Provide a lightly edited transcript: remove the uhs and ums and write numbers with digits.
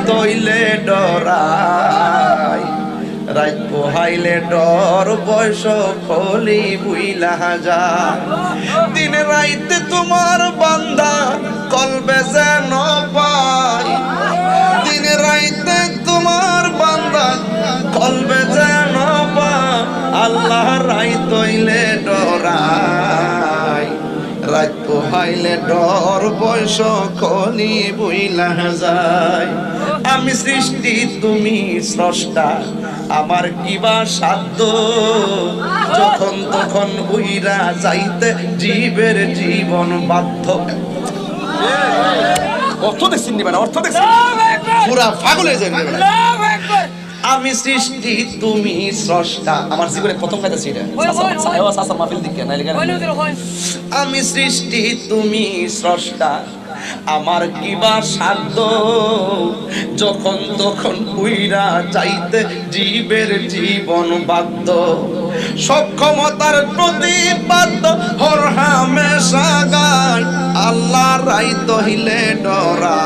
তৈলে ডরাই রাত পোহাইলে ডর বয়স খলি বুইলা যায় দিন রাইতে তোমার বান্দা কলবে যেন পায় দিন রাইতে তোমার বান্দা কলবে যেন পায় আল্লাহ রাত তৈলে ডরাই রাত পোহাইলে ডর বয়স খলি বুইলা যায় আমি সৃষ্টি তুমি স্রষ্টা আমার কিবা সাধ্য যখন তখন উইরা যাইতে জীবের জীবন বাধ্য অর্থ দেখছেন নিবেন অর্থ দেখছেন পুরা পাগল হয়ে যাবেন আমি সৃষ্টি তুমি স্রষ্টা আমার জীবনে প্রথম কথা ছিল আমি সৃষ্টি তুমি স্রষ্টা আমার কিবা সাধ্য যখন তখন উইরা চাইতে জীবের জীবন বাধ্য সক্ষমতার প্রতিপাদ্য হর হামেশা গায় আল্লাহ রাই তহিলে ডরা